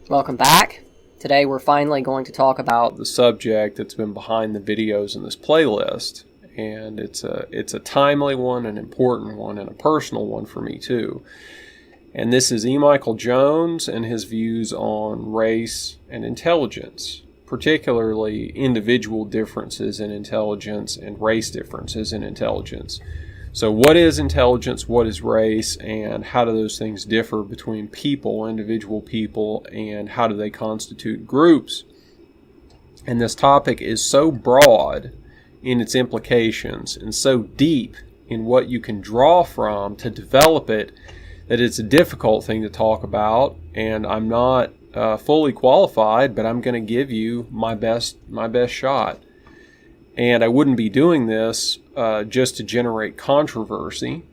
Welcome back. Today we're finally going to talk about the subject that's been behind the videos in this playlist, and it's a timely one, an important one, and a personal one for me too. And this is E. Michael Jones and his views on race and intelligence, particularly individual differences in intelligence and race differences in intelligence. So what is intelligence, what is race, and how do those things differ between people, individual people, and how do they constitute groups? And this topic is so broad in its implications and so deep in what you can draw from to develop it that it's a difficult thing to talk about, and I'm not fully qualified, but I'm going to give you my best shot. And I wouldn't be doing this just to generate controversy,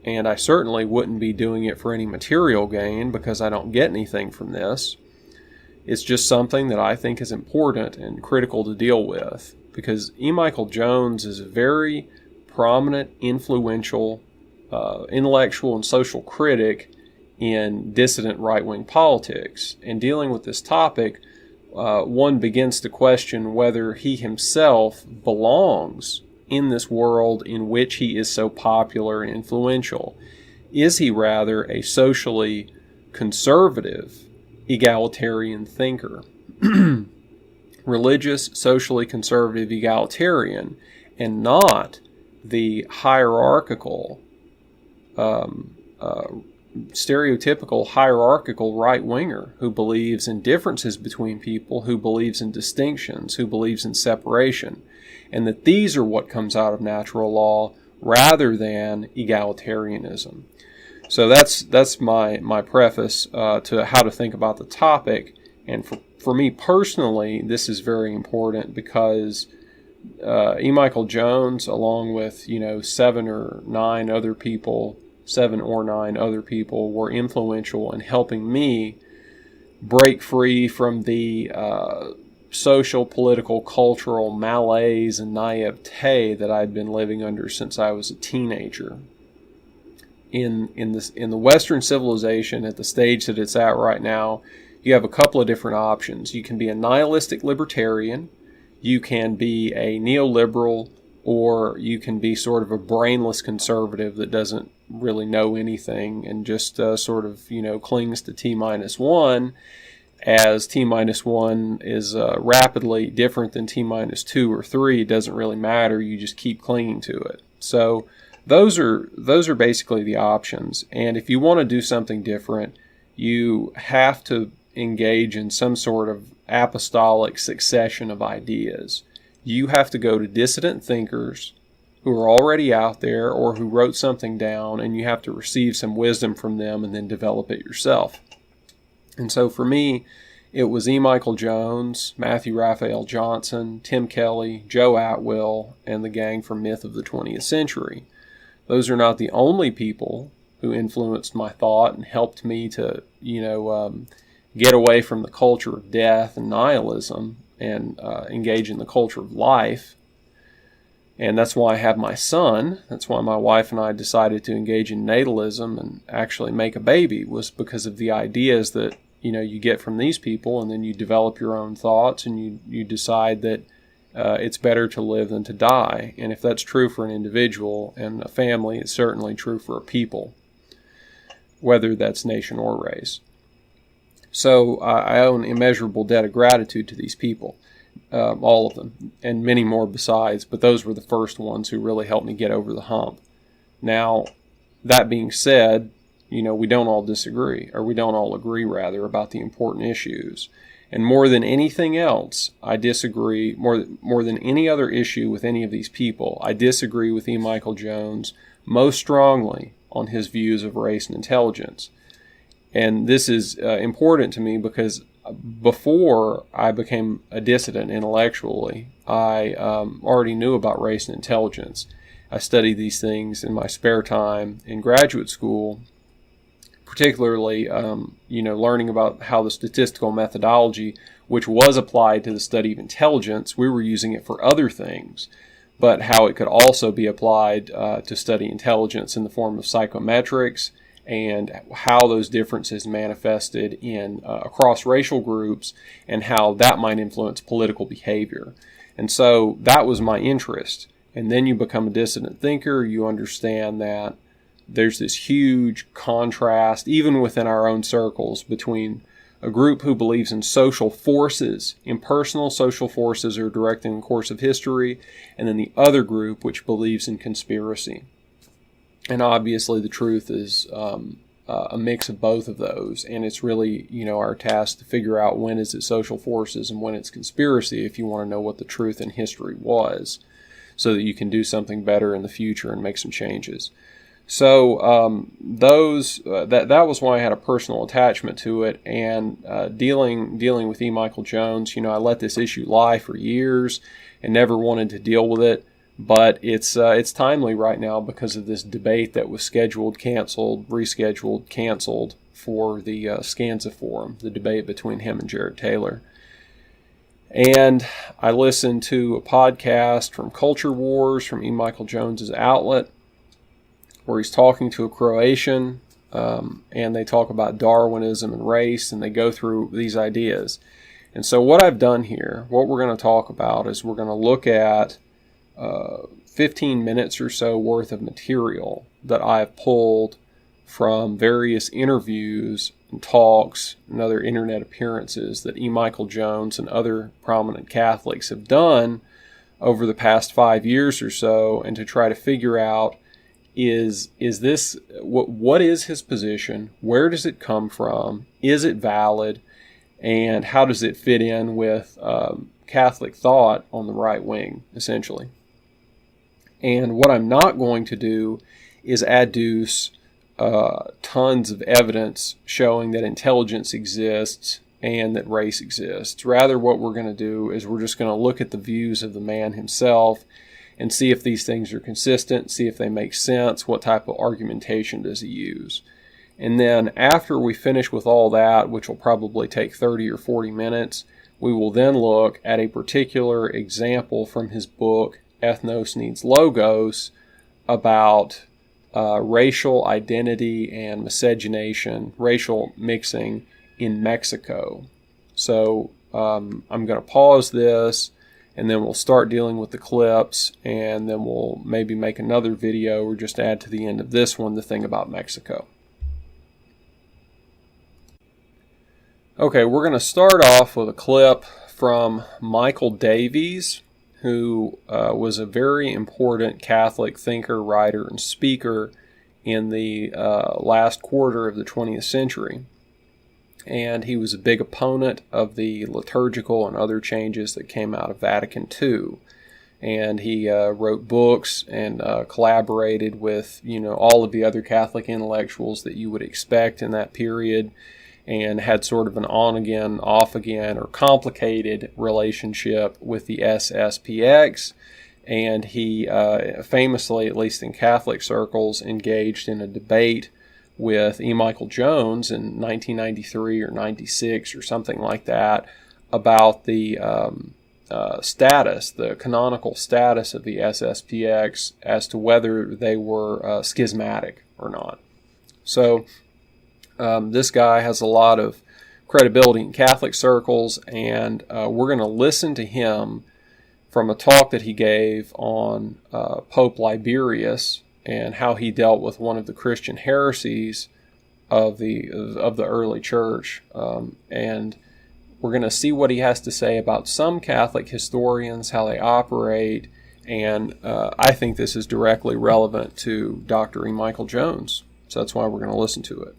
and I certainly wouldn't be doing it for any material gain because I don't get anything from this. It's just something that I think is important and critical to deal with, because E. Michael Jones is a very prominent, influential, intellectual and social critic in dissident right-wing politics. And dealing with this topic, one begins to question whether he himself belongs in this world in which he is so popular and influential. Is he rather a socially conservative, egalitarian thinker? Religious, socially conservative, egalitarian, and not the hierarchical, stereotypical hierarchical right-winger who believes in differences between people, who believes in distinctions, who believes in separation, and that these are what comes out of natural law rather than egalitarianism. So that's my preface to how to think about the topic. And for me personally, this is very important because E. Michael Jones, along with 7 or 9 other people, were influential in helping me break free from the social, political, cultural malaise and naivete that I'd been living under since I was a teenager. In the Western civilization, at the stage that it's at right now, you have a couple of different options. You can be a nihilistic libertarian, you can be a neoliberal, or you can be sort of a brainless conservative that doesn't really know anything and just sort of, clings to T-1, as T-1 is rapidly different than T-2 or 3. It doesn't really matter. You just keep clinging to it. So those are basically the options. And if you want to do something different, you have to engage in some sort of apostolic succession of ideas. You have to go to dissident thinkers who are already out there or who wrote something down, and you have to receive some wisdom from them and then develop it yourself. And so for me, it was E. Michael Jones, Matthew Raphael Johnson, Tim Kelly, Joe Atwill, and the gang from Myth of the 20th Century. Those are not the only people who influenced my thought and helped me to, get away from the culture of death and nihilism and engage in the culture of life. And that's why I have my son. That's why my wife and I decided to engage in natalism and actually make a baby, was because of the ideas that, you get from these people, and then you develop your own thoughts and you decide that it's better to live than to die. And if that's true for an individual and a family, it's certainly true for a people, whether that's nation or race. So I owe an immeasurable debt of gratitude to these people, all of them, and many more besides, but those were the first ones who really helped me get over the hump. Now, that being said, we don't all disagree, or we don't all agree, rather, about the important issues. And more than anything else, I disagree, more than any other issue with any of these people, I disagree with E. Michael Jones most strongly on his views of race and intelligence. And this is important to me because before I became a dissident intellectually, I already knew about race and intelligence. I studied these things in my spare time in graduate school, particularly, learning about how the statistical methodology, which was applied to the study of intelligence, we were using it for other things, but how it could also be applied to study intelligence in the form of psychometrics and how those differences manifested in across racial groups and how that might influence political behavior. And so that was my interest. And then you become a dissident thinker. You understand that there's this huge contrast, even within our own circles, between a group who believes in social forces, impersonal social forces are directing the course of history, and then the other group which believes in conspiracy. And obviously the truth is a mix of both of those, and it's really, our task to figure out when is it social forces and when it's conspiracy if you want to know what the truth in history was, so that you can do something better in the future and make some changes. So that was why I had a personal attachment to it, and dealing with E. Michael Jones, I let this issue lie for years and never wanted to deal with it. But it's timely right now because of this debate that was scheduled, canceled, rescheduled, canceled for the Scanza Forum, the debate between him and Jared Taylor. And I listened to a podcast from Culture Wars, from E. Michael Jones's outlet, where he's talking to a Croatian, and they talk about Darwinism and race, and they go through these ideas. And so what I've done here, what we're going to talk about, is we're going to look at 15 minutes or so worth of material that I've pulled from various interviews and talks and other internet appearances that E. Michael Jones and other prominent Catholics have done over the past 5 years or so, and to try to figure out is this, what is his position, where does it come from, is it valid, and how does it fit in with Catholic thought on the right wing, essentially. And what I'm not going to do is adduce tons of evidence showing that intelligence exists and that race exists. Rather, what we're going to do is we're just going to look at the views of the man himself and see if these things are consistent, see if they make sense, what type of argumentation does he use. And then after we finish with all that, which will probably take 30 or 40 minutes, we will then look at a particular example from his book, Ethnos Needs Logos, about racial identity and miscegenation, racial mixing in Mexico. So I'm going to pause this, and then we'll start dealing with the clips, and then we'll maybe make another video or just add to the end of this one the thing about Mexico. Okay, we're going to start off with a clip from Michael Davies, who was a very important Catholic thinker, writer, and speaker in the last quarter of the 20th century. And he was a big opponent of the liturgical and other changes that came out of Vatican II. And he wrote books and collaborated with, all of the other Catholic intellectuals that you would expect in that period, and had sort of an on-again, off-again, or complicated relationship with the SSPX. And he famously, at least in Catholic circles, engaged in a debate with E. Michael Jones in 1993 or 96 or something like that about the status, the canonical status of the SSPX as to whether they were schismatic or not. So this guy has a lot of credibility in Catholic circles, and we're going to listen to him from a talk that he gave on Pope Liberius and how he dealt with one of the Christian heresies of the early church. And we're going to see what he has to say about some Catholic historians, how they operate, and I think this is directly relevant to Dr. E. Michael Jones. So that's why we're going to listen to it.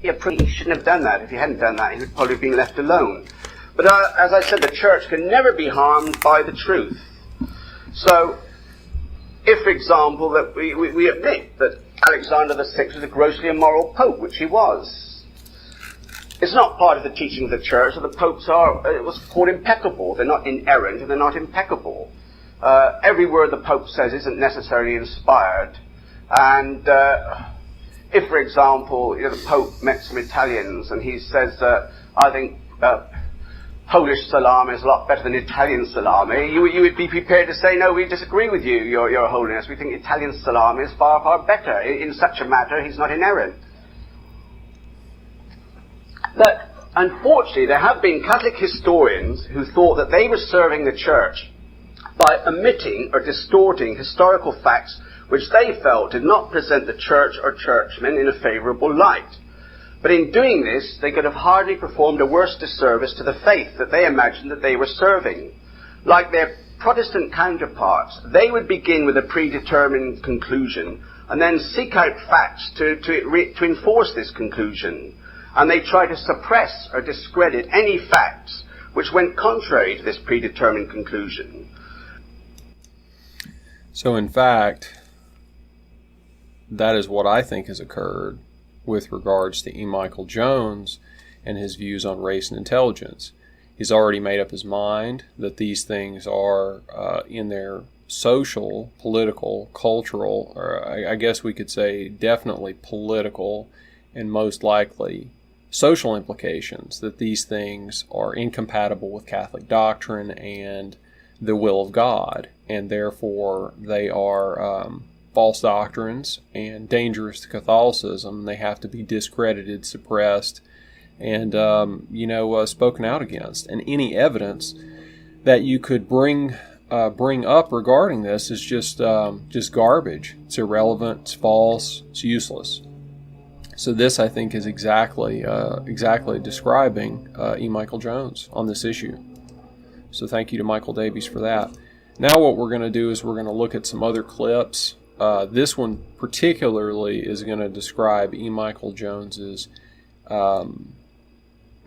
Yeah, he shouldn't have done that. If he hadn't done that, he would probably have been left alone. But as I said, the church can never be harmed by the truth. So, if, for example, that we admit that Alexander VI was a grossly immoral pope, which he was, it's not part of the teaching of the church that the popes are, it was called impeccable. They're not inerrant and they're not impeccable. Every word the pope says isn't necessarily inspired. And if, for example, the Pope met some Italians and he says, I think Polish salami is a lot better than Italian salami, you would be prepared to say, no, we disagree with you, Your Holiness. We think Italian salami is far, far better. In such a matter, he's not inerrant. that unfortunately there have been Catholic historians who thought that they were serving the church by omitting or distorting historical facts which they felt did not present the church or churchmen in a favourable light. But in doing this, they could have hardly performed a worse disservice to the faith that they imagined that they were serving. Like their Protestant counterparts, they would begin with a predetermined conclusion and then seek out facts to enforce this conclusion. And they try to suppress or discredit any facts which went contrary to this predetermined conclusion. So in fact, that is what I think has occurred with regards to E. Michael Jones and his views on race and intelligence. He's already made up his mind that these things are in their social, political, cultural, or I guess we could say definitely political and most likely social implications, that these things are incompatible with Catholic doctrine and the will of God, and therefore they are false doctrines and dangerous to Catholicism. They have to be discredited, suppressed, and spoken out against. And any evidence that you could bring up regarding this is just garbage. It's irrelevant. It's false. It's useless. So this, I think, is exactly describing E. Michael Jones on this issue. So thank you to Michael Davies for that. Now what we're going to do is we're going to look at some other clips. This one particularly is going to describe E. Michael Jones's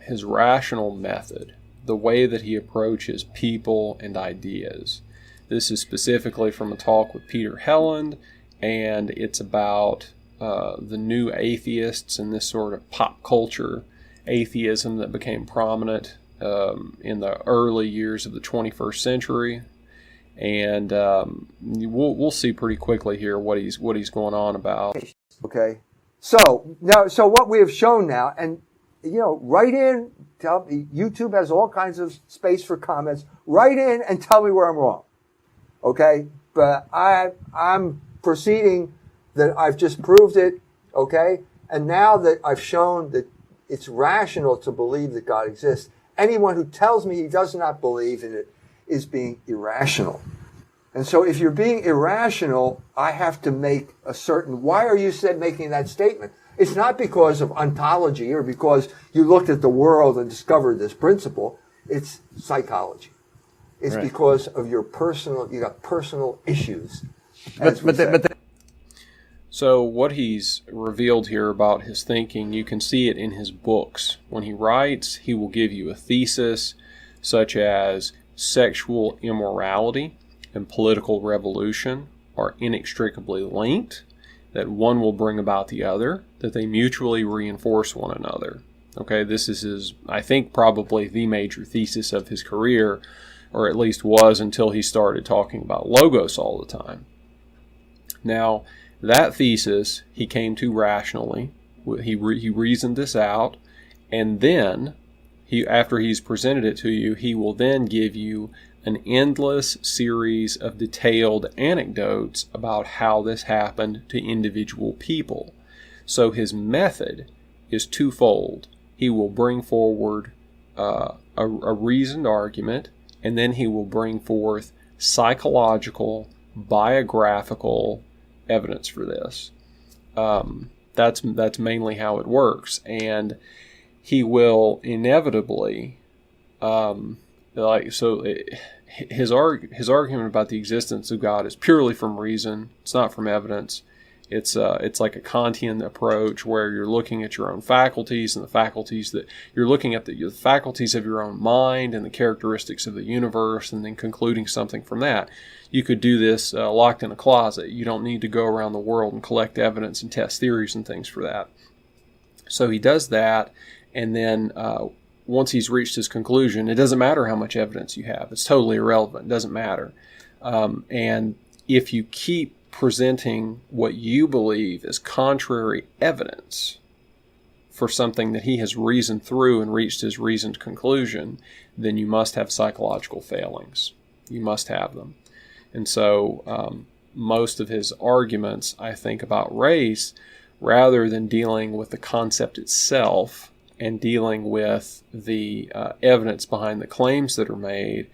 his rational method, the way that he approaches people and ideas. This is specifically from a talk with Peter Helland, and it's about the new atheists and this sort of pop culture atheism that became prominent in the early years of the 21st century. And we'll see pretty quickly here what he's going on about. Okay, so what we have shown now, and write in. YouTube has all kinds of space for comments. Write in and tell me where I'm wrong. Okay, but I'm proceeding that I've just proved it. Okay, and now that I've shown that it's rational to believe that God exists, anyone who tells me he does not believe in it is being irrational. And so if you're being irrational, I have to make a certain... Why are you making that statement? It's not because of ontology or because you looked at the world and discovered this principle. It's psychology. It's right. Because of you got personal issues. So what he's revealed here about his thinking, you can see it in his books. When he writes, he will give you a thesis such as sexual immorality and political revolution are inextricably linked, that one will bring about the other, that they mutually reinforce one another. Okay, this is his, I think, probably the major thesis of his career, or at least was until he started talking about logos all the time. Now, that thesis he came to rationally. He reasoned this out, and then, after he's presented it to you, he will then give you an endless series of detailed anecdotes about how this happened to individual people. So his method is twofold. He will bring forward a reasoned argument, and then he will bring forth psychological, biographical evidence for this. That's mainly how it works, and he will inevitably his argument about the existence of God is purely from reason. It's not from evidence. It's like a Kantian approach where you're looking at your own faculties and the faculties that you're looking at the faculties of your own mind and the characteristics of the universe, and then concluding something from that. You could do this locked in a closet. You don't need to go around the world and collect evidence and test theories and things for that. So he does that, and then once he's reached his conclusion, it doesn't matter how much evidence you have. It's totally irrelevant. It doesn't matter. And if you keep presenting what you believe is contrary evidence for something that he has reasoned through and reached his reasoned conclusion, then you must have psychological failings. You must have them. And so most of his arguments, I think, about race, rather than dealing with the concept itself and dealing with the evidence behind the claims that are made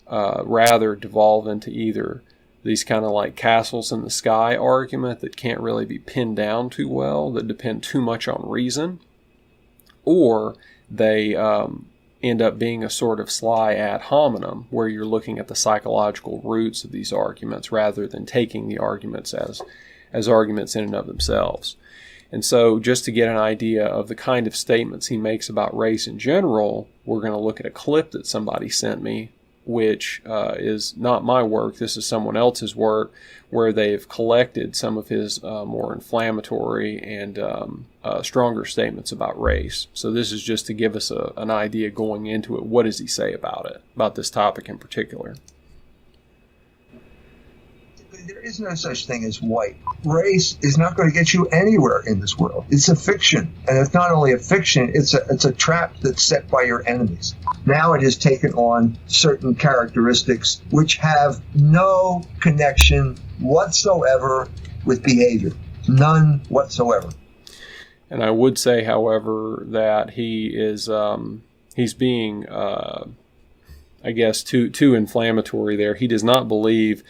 rather devolve into either these kind of like castles in the sky argument that can't really be pinned down too well, that depend too much on reason, or they end up being a sort of sly ad hominem where you're looking at the psychological roots of these arguments rather than taking the arguments as arguments in and of themselves. And so just to get an idea of the kind of statements he makes about race in general, we're going to look at a clip that somebody sent me, which is not my work. This is someone else's work, where they've collected some of his more inflammatory and stronger statements about race. So this is just to give us an idea going into it. What does he say about it, about this topic in particular? There is no such thing as white. Race is not going to get you anywhere in this world. It's a fiction. And it's not only a fiction, it's a trap that's set by your enemies. Now it has taken on certain characteristics which have no connection whatsoever with behavior. None whatsoever. And I would say, however, that he is he's being, I guess, too inflammatory there. He does not believe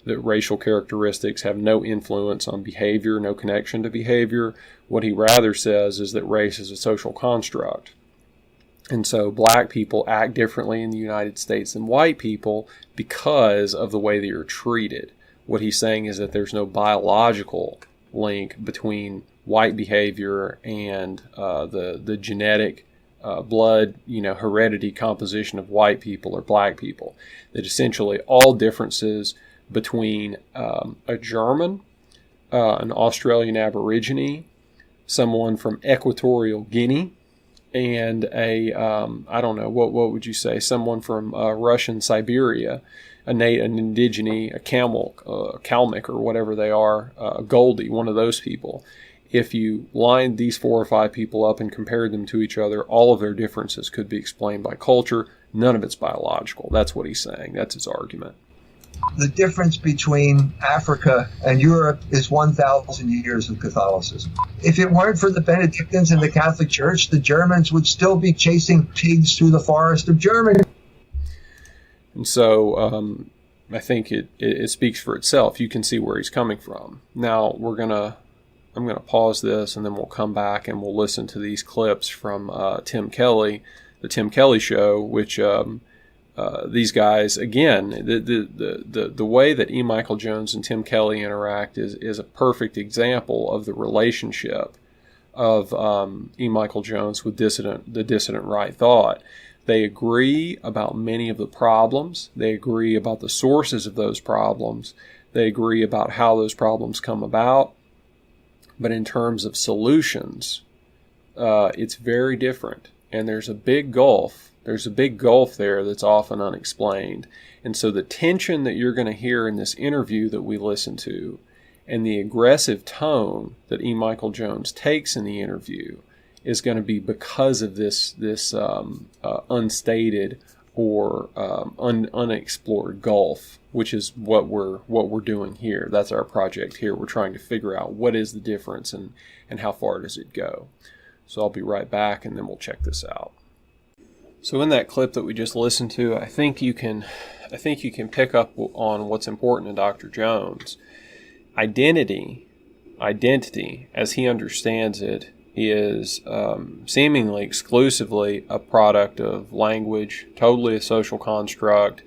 that racial characteristics have no influence on behavior, no connection to behavior. What he rather says is that race is a social construct. And so black people act differently in the United States than white people because of the way they are treated. What he's saying is that there's no biological link between white behavior and the genetic blood, heredity composition of white people or black people. That essentially all differences between a German, an Australian Aborigine, someone from Equatorial Guinea, and I don't know, what would you say, someone from Russian Siberia, an indigene, a Kalmyk or whatever they are, a Goldie, one of those people. If you lined these 4 or 5 people up and compared them to each other, all of their differences could be explained by culture. None of it's biological. That's what he's saying. That's his argument. The difference between Africa and Europe is 1,000 years of Catholicism. If it weren't for the Benedictines and the Catholic Church, the Germans would still be chasing pigs through the forest of Germany. And so I think it speaks for itself. You can see where he's coming from. Now I'm going to pause this, and then we'll come back and we'll listen to these clips from Tim Kelly, the Tim Kelly Show, which these guys, again, the way that E. Michael Jones and Tim Kelly interact is a perfect example of the relationship of E. Michael Jones with the dissident right thought. They agree about many of the problems. They agree about the sources of those problems. They agree about how those problems come about. But in terms of solutions, it's very different. And there's a big gulf. There's a big gulf there that's often unexplained. And so the tension that you're going to hear in this interview that we listen to, and the aggressive tone that E. Michael Jones takes in the interview, is going to be because of this unstated or unexplored gulf, which is what we're doing here. That's our project here. We're trying to figure out what is the difference and how far does it go. So I'll be right back, and then we'll check this out. So in that clip that we just listened to, I think you can pick up on what's important to Dr. Jones. Identity, as he understands it, is seemingly exclusively a product of language, totally a social construct,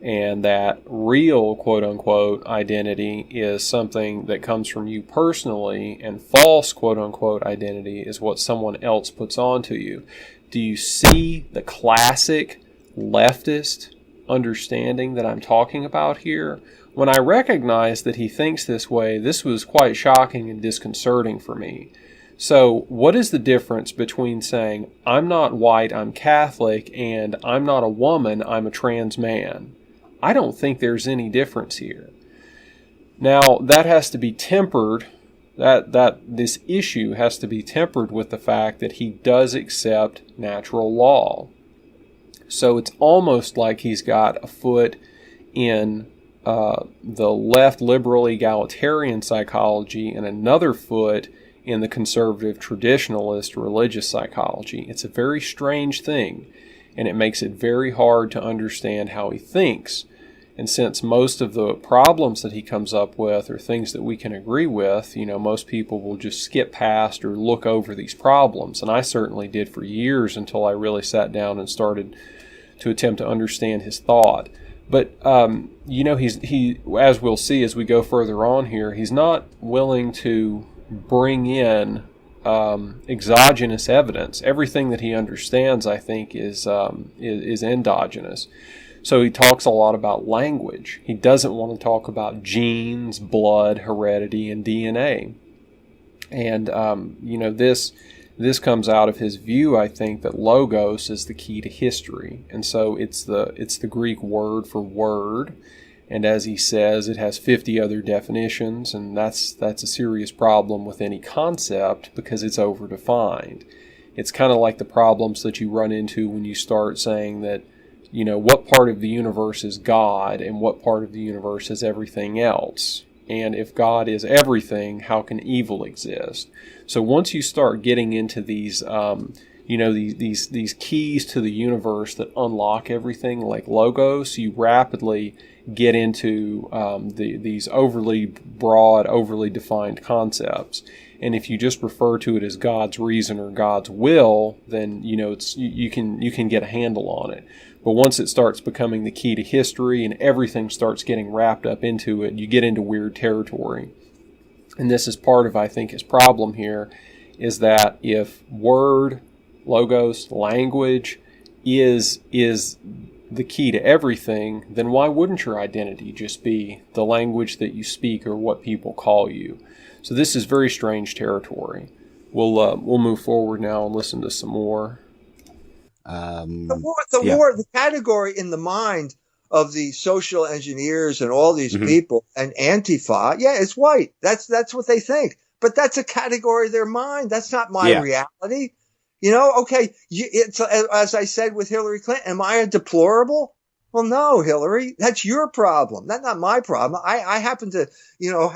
and that real, quote-unquote, identity is something that comes from you personally, and false, quote-unquote, identity is what someone else puts onto you. Do you see the classic leftist understanding that I'm talking about here? When I recognized that he thinks this way, this was quite shocking and disconcerting for me. So what is the difference between saying, I'm not white, I'm Catholic, and I'm not a woman, I'm a trans man? I don't think there's any difference here. Now, that has to be tempered, this issue has to be tempered with the fact that he does accept natural law. So it's almost like he's got a foot in the left liberal egalitarian psychology and another foot in the conservative traditionalist religious psychology. It's a very strange thing, and it makes it very hard to understand how he thinks. And since most of the problems that he comes up with are things that we can agree with, most people will just skip past or look over these problems. And I certainly did for years until I really sat down and started to attempt to understand his thought. But, he, as we'll see as we go further on here, he's not willing to bring in exogenous evidence. Everything that he understands, I think, is endogenous. So he talks a lot about language. He doesn't want to talk about genes, blood, heredity, and DNA. And, this comes out of his view, I think, that logos is the key to history. And so it's the Greek word for word. And as he says, it has 50 other definitions, and that's a serious problem with any concept because it's overdefined. It's kind of like the problems that you run into when you start saying that, what part of the universe is God and what part of the universe is everything else. And if God is everything, how can evil exist? So once you start getting into these, these keys to the universe that unlock everything, like logos, you rapidly get into these overly broad, overly defined concepts. And if you just refer to it as God's reason or God's will, then you can get a handle on it. But once it starts becoming the key to history and everything starts getting wrapped up into it, you get into weird territory. And this is part of, I think, his problem here, is that if word, logos, language is the key to everything, then why wouldn't your identity just be the language that you speak or what people call you? So this is very strange territory. We'll move forward now and listen to some more. The category in the mind of the social engineers and all these people and Antifa, it's white. That's what they think. But that's a category of their mind. That's not my reality. It's, as I said with Hillary Clinton, am I a deplorable? Well, no, Hillary, that's your problem. That's not my problem. I happen to,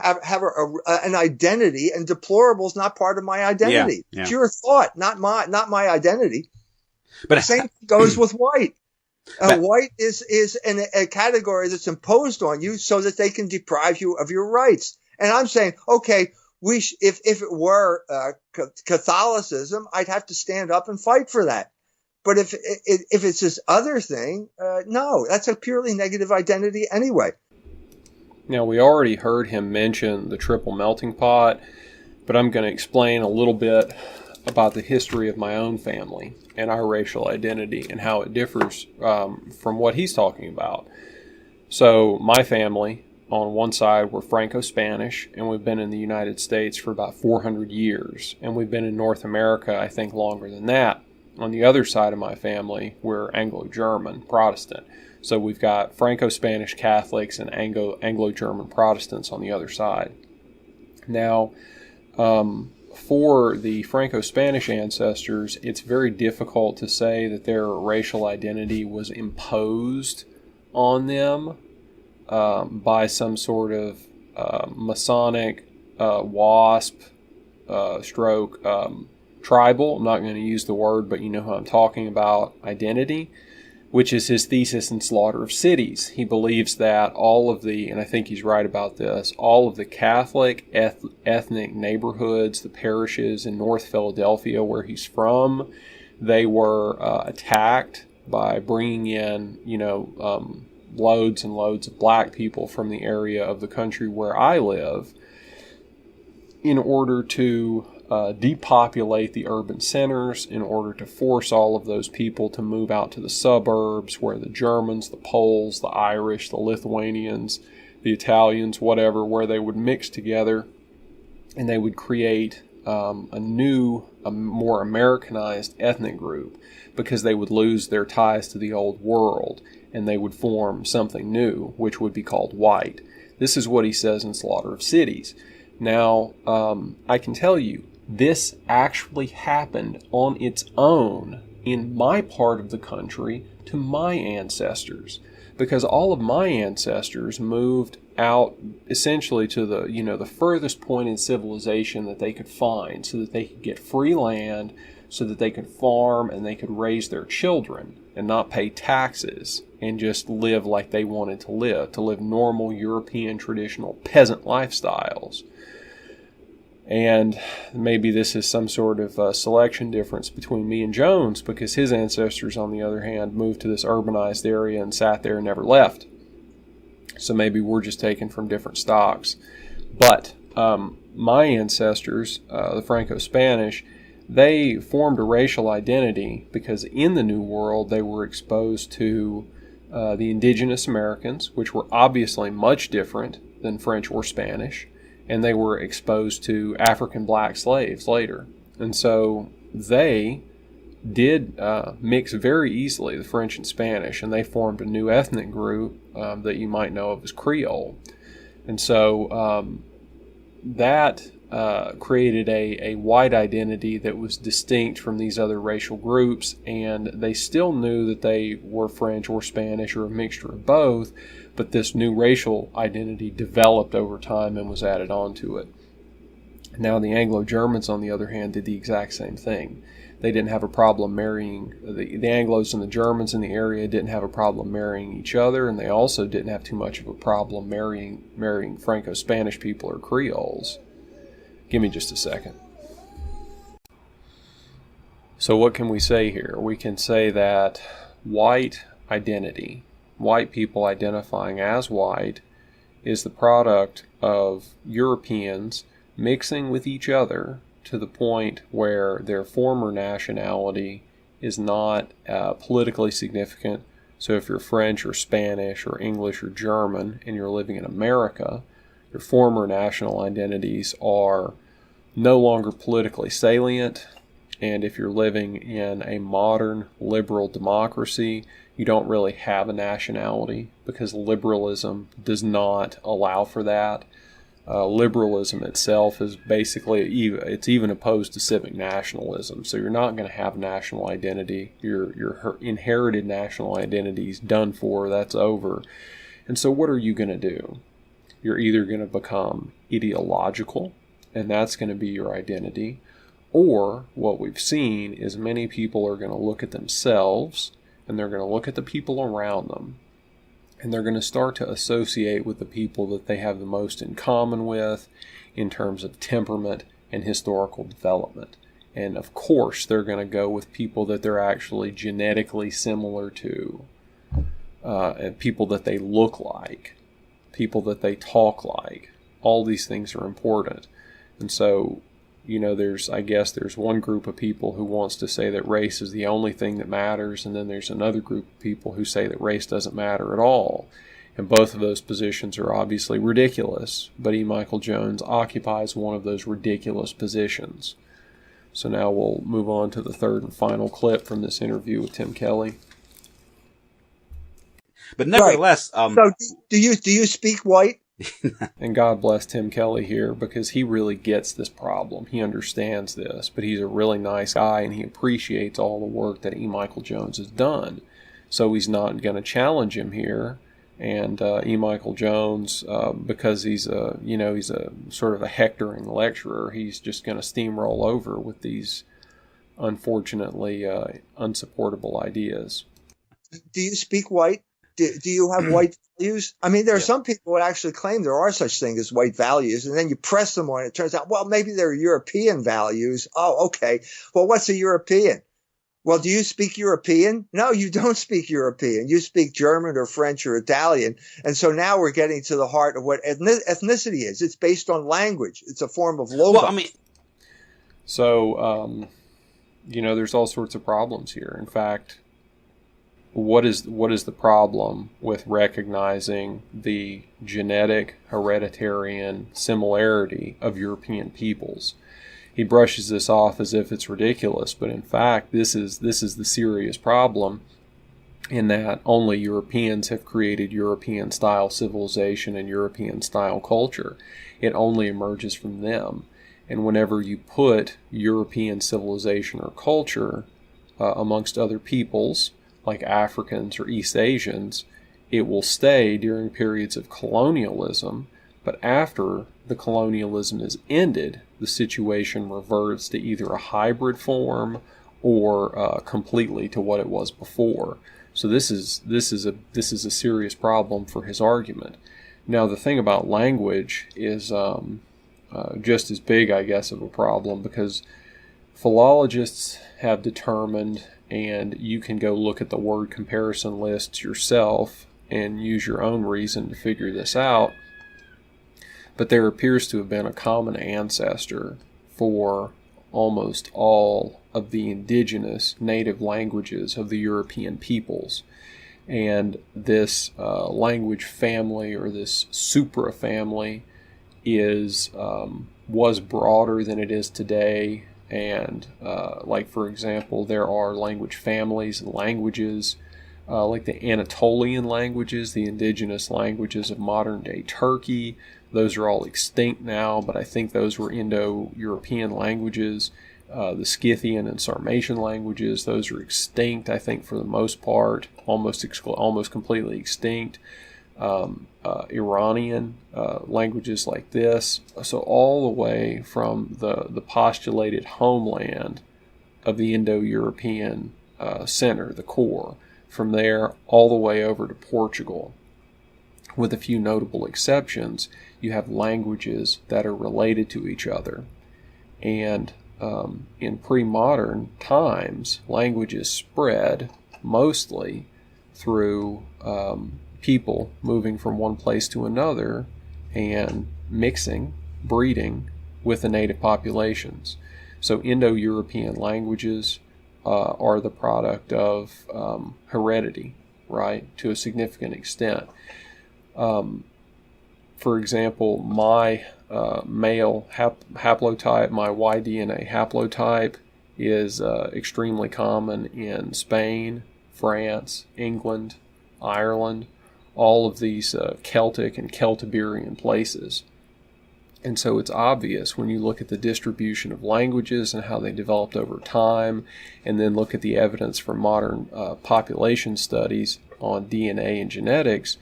have an identity, and deplorable is not part of my identity. Yeah. It's your thought, not my identity. But the same goes with white. White is a category that's imposed on you so that they can deprive you of your rights. And I'm saying, okay, if it were Catholicism, I'd have to stand up and fight for that. But if it's this other thing, no, that's a purely negative identity anyway. Now, we already heard him mention the triple melting pot, but I'm going to explain a little bit about the history of my own family and our racial identity and how it differs from what he's talking about. So my family, on one side, we're Franco-Spanish, and we've been in the United States for about 400 years, and we've been in North America, I think, longer than that. On the other side of my family, we're Anglo-German Protestant. So we've got Franco-Spanish Catholics and Anglo-German Protestants on the other side. Now, for the Franco-Spanish ancestors, it's very difficult to say that their racial identity was imposed on them by some sort of Masonic WASP stroke tribal, I'm not going to use the word, but you know who I'm talking about, identity, which is his thesis in Slaughter of Cities. He believes that all of the, and I think he's right about this, all of the Catholic ethnic neighborhoods, the parishes in North Philadelphia where he's from, they were attacked by bringing in, loads and loads of black people from the area of the country where I live in order to depopulate the urban centers, in order to force all of those people to move out to the suburbs where the Germans, the Poles, the Irish, the Lithuanians, the Italians, whatever, where they would mix together and they would create a more Americanized ethnic group because they would lose their ties to the old world and they would form something new, which would be called white. This is what he says in Slaughter of Cities. Now, I can tell you, this actually happened on its own in my part of the country to my ancestors, because all of my ancestors moved out essentially to the furthest point in civilization that they could find, so that they could get free land, so that they could farm and they could raise their children and not pay taxes and just live like they wanted to live normal European traditional peasant lifestyles. And maybe this is some sort of selection difference between me and Jones, because his ancestors, on the other hand, moved to this urbanized area and sat there and never left. So maybe we're just taken from different stocks. But my ancestors, the Franco-Spanish, they formed a racial identity because in the New World they were exposed to the indigenous Americans, which were obviously much different than French or Spanish, and they were exposed to African black slaves later. And so they did mix very easily, the French and Spanish, and they formed a new ethnic group that you might know of as Creole. And so that created a white identity that was distinct from these other racial groups, and they still knew that they were French or Spanish or a mixture of both, but this new racial identity developed over time and was added onto it. Now the Anglo-Germans, on the other hand, did the exact same thing. They didn't have a problem marrying, the Anglos and the Germans in the area didn't have a problem marrying each other, and they also didn't have too much of a problem marrying Franco-Spanish people or Creoles. Give me just a second. So what can we say here? We can say that white identity, white people identifying as white, is the product of Europeans mixing with each other to the point where their former nationality is not politically significant. So if you're French or Spanish or English or German and you're living in America, your former national identities are no longer politically salient. And if you're living in a modern liberal democracy, you don't really have a nationality because liberalism does not allow for that. Liberalism itself is basically, it's even opposed to civic nationalism. So you're not going to have national identity. Your inherited national identity is done for, that's over. And so what are you going to do? You're either going to become ideological, and that's going to be your identity, or what we've seen is many people are going to look at themselves, and they're going to look at the people around them, and they're going to start to associate with the people that they have the most in common with in terms of temperament and historical development. And of course, they're going to go with people that they're actually genetically similar to, and people that they look like, people that they talk like. All these things are important. And so, there's one group of people who wants to say that race is the only thing that matters, and then there's another group of people who say that race doesn't matter at all. And both of those positions are obviously ridiculous, but E. Michael Jones occupies one of those ridiculous positions. So now we'll move on to the third and final clip from this interview with Tim Kelly. But nevertheless, so do you speak white? And God bless Tim Kelly here, because he really gets this problem. He understands this, but he's a really nice guy, and he appreciates all the work that E. Michael Jones has done. So he's not going to challenge him here. And E. Michael Jones, because he's a sort of a hectoring lecturer, he's just going to steamroll over with these unfortunately unsupportable ideas. Do you speak white? Do you have white values? I mean, there are some people who actually claim there are such things as white values, and then you press them on it. It turns out, well, maybe they're European values. Oh, okay. Well, what's a European? Well, do you speak European? No, you don't speak European. You speak German or French or Italian. And so now we're getting to the heart of what ethnicity is. It's based on language. It's a form of logos. Well, So, there's all sorts of problems here. In fact, what is the problem with recognizing the genetic hereditarian similarity of European peoples? He brushes this off as if it's ridiculous, but in fact, this is the serious problem, in that only Europeans have created European-style civilization and European-style culture. It only emerges from them. And whenever you put European civilization or culture amongst other peoples, like Africans or East Asians, it will stay during periods of colonialism, but after the colonialism is ended, the situation reverts to either a hybrid form or completely to what it was before. So this is a serious problem for his argument. Now, the thing about language is just as big, I guess, of a problem, because philologists have determined, and you can go look at the word comparison lists yourself and use your own reason to figure this out, but there appears to have been a common ancestor for almost all of the indigenous native languages of the European peoples. And this language family, or this supra-family, was broader than it is today. And like, for example, there are language families and languages like the Anatolian languages, the indigenous languages of modern-day Turkey. Those are all extinct now, but I think those were Indo-European languages. The Scythian and Sarmatian languages, those are extinct, I think, for the most part, almost completely extinct. Iranian languages like this. So all the way from the postulated homeland of the Indo-European center, the core, from there all the way over to Portugal. With a few notable exceptions, you have languages that are related to each other. And in pre-modern times, languages spread mostly through people moving from one place to another and mixing, breeding with the native populations. So Indo-European languages are the product of heredity, right, to a significant extent. For example, my male haplotype, my Y-DNA haplotype, is extremely common in Spain, France, England, Ireland, all of these Celtic and Celtiberian places. And so it's obvious when you look at the distribution of languages and how they developed over time, and then look at the evidence from modern population studies on DNA and genetics,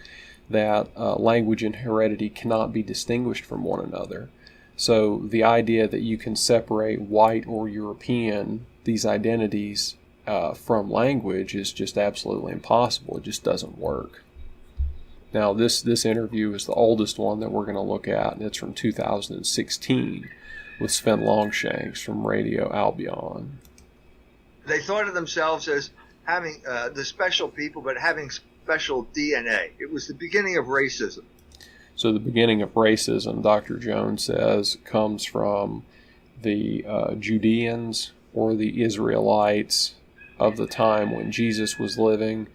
that language and heredity cannot be distinguished from one another. So the idea that you can separate white or European, these identities, from language is just absolutely impossible. It just doesn't work. Now, this interview is the oldest one that we're going to look at, and it's from 2016 with Sven Longshanks from Radio Albion. They thought of themselves as having the special people, but having special DNA. It was the beginning of racism. So the beginning of racism, Dr. Jones says, comes from the Judeans or the Israelites of the time when Jesus was living.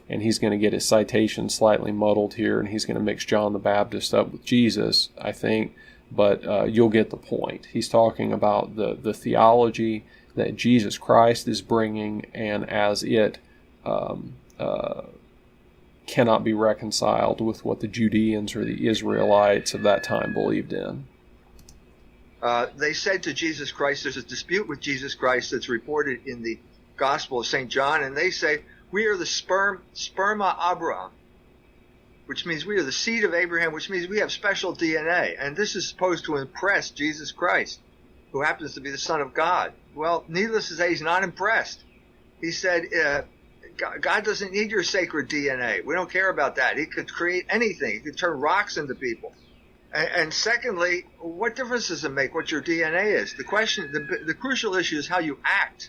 And he's going to get his citation slightly muddled here, and he's going to mix John the Baptist up with Jesus, I think. But you'll get the point. He's talking about the theology that Jesus Christ is bringing, and as it cannot be reconciled with what the Judeans or the Israelites of that time believed in. They said to Jesus Christ, there's a dispute with Jesus Christ that's reported in the Gospel of St. John, and they say, we are the sperma Abraham, which means we are the seed of Abraham, which means we have special DNA. And this is supposed to impress Jesus Christ, who happens to be the Son of God. Well, needless to say, he's not impressed. He said, God doesn't need your sacred DNA. We don't care about that. He could create anything. He could turn rocks into people. And secondly, what difference does it make what your DNA is? The question, the crucial issue is how you act.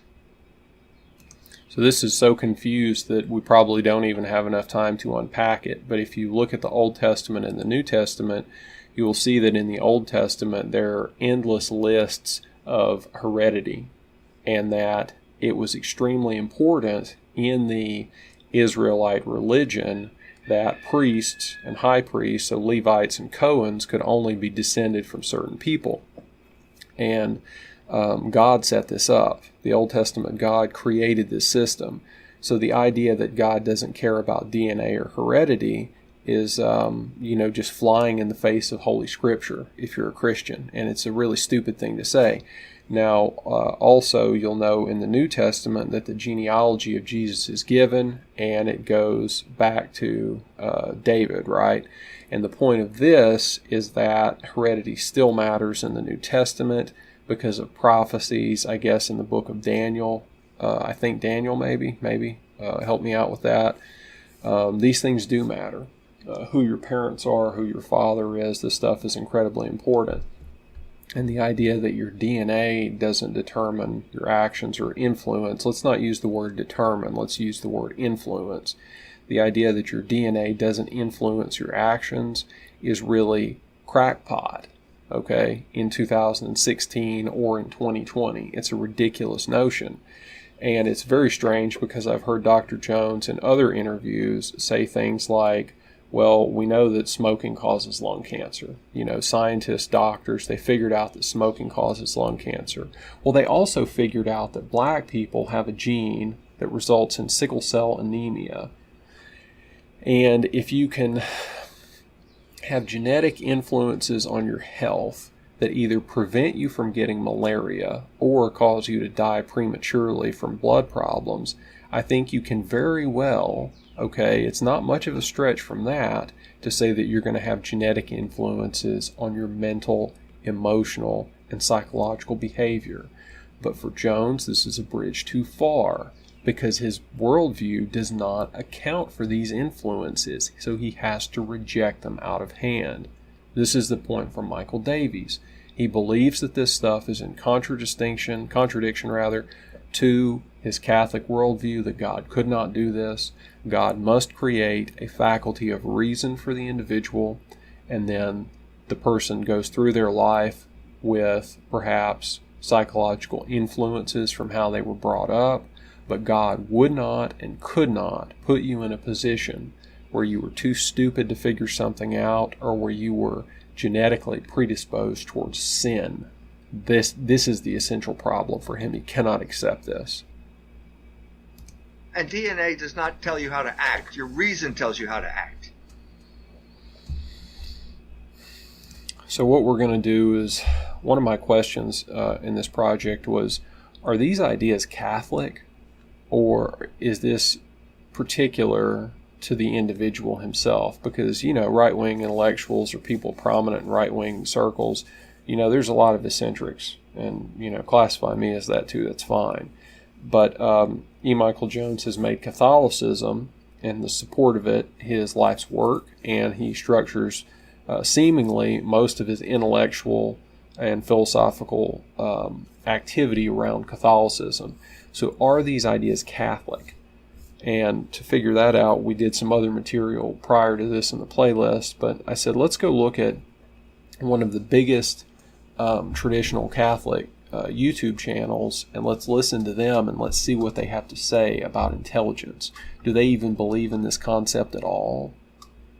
So this is so confused that we probably don't even have enough time to unpack it. But if you look at the Old Testament and the New Testament, you will see that in the Old Testament there are endless lists of heredity, and that it was extremely important in the Israelite religion that priests and high priests, so Levites and Cohens, could only be descended from certain people. And God set this up. The Old Testament God created this system. So the idea that God doesn't care about DNA or heredity is, just flying in the face of Holy Scripture if you're a Christian. And it's a really stupid thing to say. Now, also, you'll know in the New Testament that the genealogy of Jesus is given, and it goes back to David, right? And the point of this is that heredity still matters in the New Testament because of prophecies, I guess, in the book of Daniel. I think Daniel, maybe. Help me out with that. These things do matter. Who your parents are, who your father is, this stuff is incredibly important. And the idea that your DNA doesn't determine your actions or influence, let's not use the word determine, let's use the word influence. The idea that your DNA doesn't influence your actions is really crackpot, okay, in 2016 or in 2020. It's a ridiculous notion. And it's very strange because I've heard Dr. Jones in other interviews say things like, well, we know that smoking causes lung cancer. You know, scientists, doctors, they figured out that smoking causes lung cancer. Well, they also figured out that black people have a gene that results in sickle cell anemia. And if you can have genetic influences on your health that either prevent you from getting malaria or cause you to die prematurely from blood problems, I think you can very well, okay, it's not much of a stretch from that to say that you're going to have genetic influences on your mental, emotional, and psychological behavior. But for Jones, this is a bridge too far because his worldview does not account for these influences, so he has to reject them out of hand. This is the point from Michael Davies. He believes that this stuff is in contradiction to his Catholic worldview, that God could not do this. God must create a faculty of reason for the individual, and then the person goes through their life with perhaps psychological influences from how they were brought up, but God would not and could not put you in a position where you were too stupid to figure something out or where you were genetically predisposed towards sin. This is the essential problem for him. He cannot accept this. And DNA does not tell you how to act. Your reason tells you how to act. So what we're going to do is, one of my questions in this project was, are these ideas Catholic, or is this particular to the individual himself? Because, you know, right-wing intellectuals or people prominent in right-wing circles, you know, there's a lot of eccentrics, and, you know, classify me as that too, that's fine. But E. Michael Jones has made Catholicism and the support of it his life's work, and he structures seemingly most of his intellectual and philosophical activity around Catholicism. So are these ideas Catholic? And to figure that out, we did some other material prior to this in the playlist, but I said, let's go look at one of the biggest traditional Catholic YouTube channels, and let's listen to them and let's see what they have to say about intelligence. Do they even believe in this concept at all?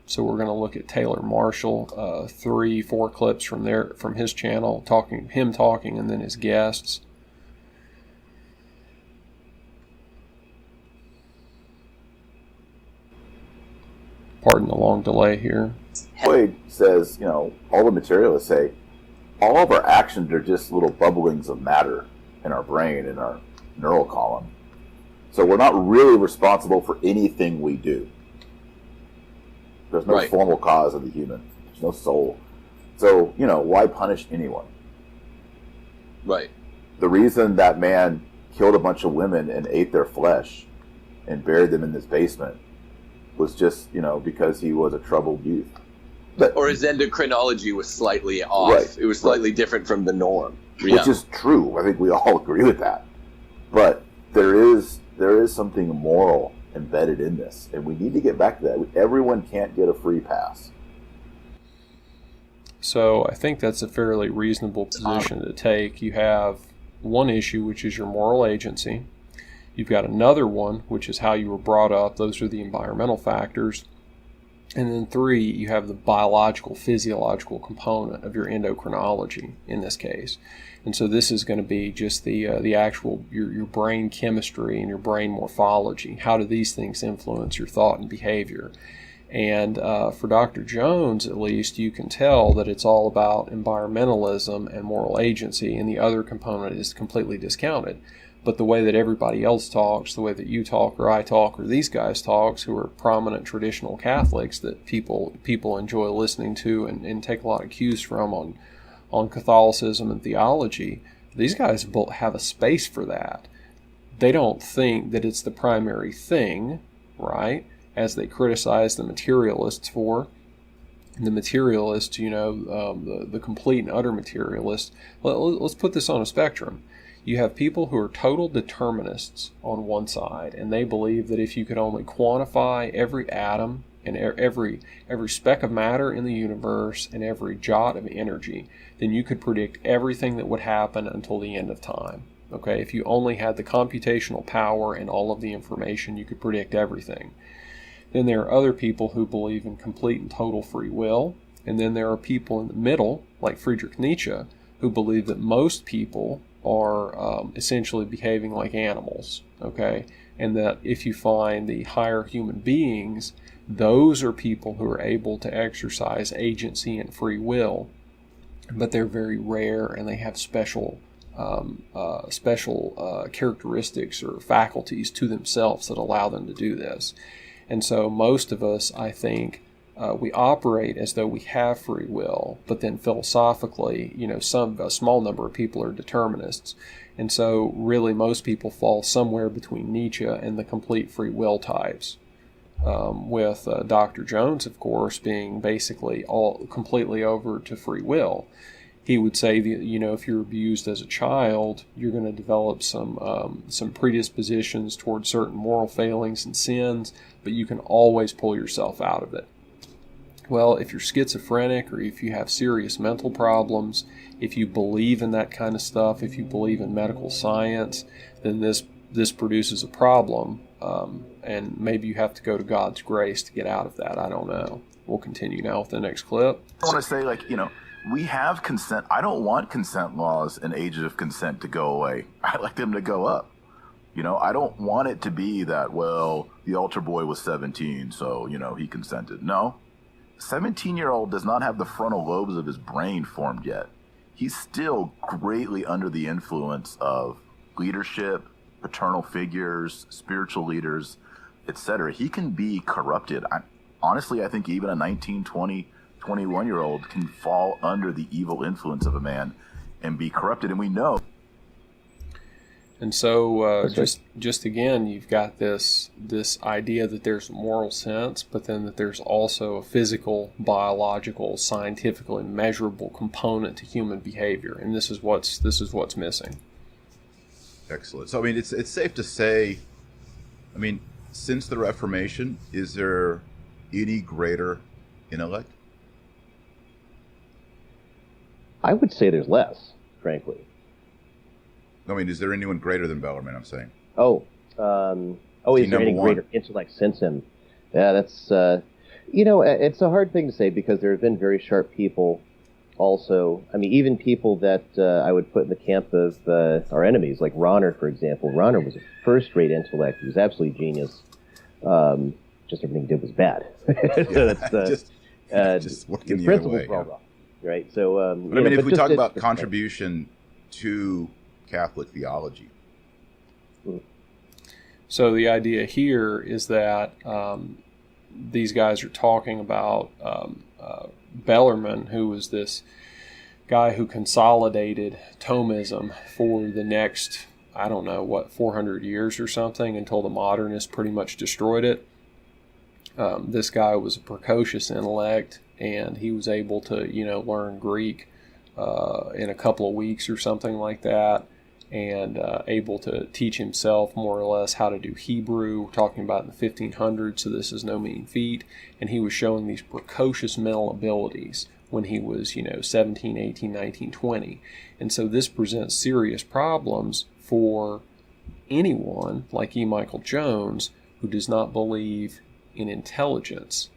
So we're going to look at Taylor Marshall, 3-4 clips from his channel, him talking, and then his guests. Pardon the long delay here. Boyd says, you know, all the materialists say, all of our actions are just little bubblings of matter in our brain, in our neural column. So we're not really responsible for anything we do. There's no formal cause of the human. There's no soul. So, you know, why punish anyone? Right. The reason that man killed a bunch of women and ate their flesh and buried them in this basement was just, you know, because he was a troubled youth. But, or his endocrinology was slightly off. Right, it was slightly different from the norm. Which is true. I think we all agree with that. But there is something moral embedded in this, and we need to get back to that. Everyone can't get a free pass. So I think that's a fairly reasonable position to take. You have one issue, which is your moral agency. You've got another one, which is how you were brought up. Those are the environmental factors. And then 3, you have the biological, physiological component of your endocrinology in this case. And so this is going to be just the actual, your brain chemistry and your brain morphology. How do these things influence your thought and behavior? And for Dr. Jones, at least, you can tell that it's all about environmentalism and moral agency, and the other component is completely discounted. But the way that everybody else talks, the way that you talk or I talk or these guys talks, who are prominent traditional Catholics that people enjoy listening to and take a lot of cues from on Catholicism and theology, these guys have a space for that. They don't think that it's the primary thing, right? As they criticize the materialists for. The materialist, the complete and utter materialist. Let's put this on a spectrum. You have people who are total determinists on one side, and they believe that if you could only quantify every atom and every speck of matter in the universe and every jot of energy, then you could predict everything that would happen until the end of time. Okay, if you only had the computational power and all of the information, you could predict everything. Then there are other people who believe in complete and total free will, and then there are people in the middle, like Friedrich Nietzsche, who believe that most people are essentially behaving like animals, okay? And that if you find the higher human beings, those are people who are able to exercise agency and free will, but they're very rare and they have special characteristics or faculties to themselves that allow them to do this. And so most of us, I think, we operate as though we have free will, but then philosophically, a small number of people are determinists. And so really most people fall somewhere between Nietzsche and the complete free will types. With Dr. Jones, of course, being basically all completely over to free will. He would say that, if you're abused as a child, you're going to develop some predispositions towards certain moral failings and sins, but you can always pull yourself out of it. Well, if you're schizophrenic or if you have serious mental problems, if you believe in that kind of stuff, if you believe in medical science, then this produces a problem, and maybe you have to go to God's grace to get out of that. I don't know. We'll continue now with the next clip. I want to say, we have consent. I don't want consent laws and ages of consent to go away. I like them to go up. I don't want it to be that, the altar boy was 17, so, he consented. No. 17-year-old does not have the frontal lobes of his brain formed yet. He's still greatly under the influence of leadership, paternal figures, spiritual leaders, etc. He can be corrupted. Honestly, I think even a 19, 20, 21-year-old can fall under the evil influence of a man and be corrupted, and we know. And so just again, you've got this idea that there's a moral sense, but then that there's also a physical, biological, scientifically measurable component to human behavior, and this is what's missing. Excellent. So it's safe to say, since the Reformation, is there any greater intellect? I would say there's less, frankly. Is there anyone greater than Bellarmine, I'm saying? Is there any greater intellect since him? Yeah, that's, it's a hard thing to say because there have been very sharp people also. Even people that I would put in the camp of our enemies, like Rahner, for example. Rahner was a first-rate intellect. He was absolutely genius. Just everything he did was bad. So that's, just working the principles other way. Were all wrong, right? So, if we talk about contribution to Catholic theology. So the idea here is that these guys are talking about Bellarmine, who was this guy who consolidated Thomism for the next, 400 years or something, until the modernists pretty much destroyed it. This guy was a precocious intellect, and he was able to, learn Greek in a couple of weeks or something like that, and able to teach himself more or less how to do Hebrew. We're talking about in the 1500s, so this is no mean feat. And he was showing these precocious mental abilities when he was, 17, 18, 19, 20. And so this presents serious problems for anyone like E. Michael Jones who does not believe in intelligence,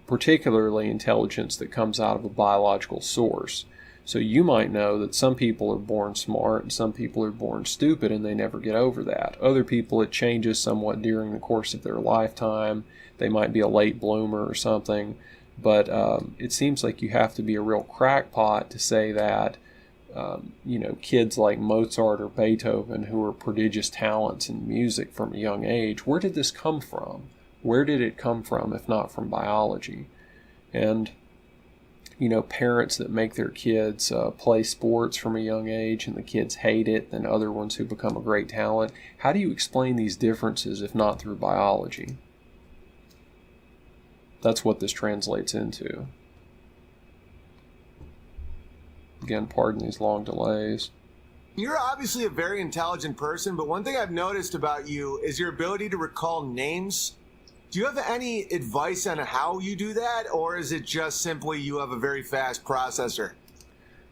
particularly intelligence that comes out of a biological source. So you might know that some people are born smart and some people are born stupid and they never get over that. Other people, it changes somewhat during the course of their lifetime. They might be a late bloomer or something. But it seems like you have to be a real crackpot to say that, kids like Mozart or Beethoven, who are prodigious talents in music from a young age, where did this come from? Where did it come from, if not from biology? And, parents that make their kids play sports from a young age and the kids hate it, and other ones who become a great talent, how do you explain these differences if not through biology? That's what this translates into. Again, pardon these long delays. You're obviously a very intelligent person, but one thing I've noticed about you is your ability to recall names. Do you have any advice on how you do that, or is it just simply you have a very fast processor?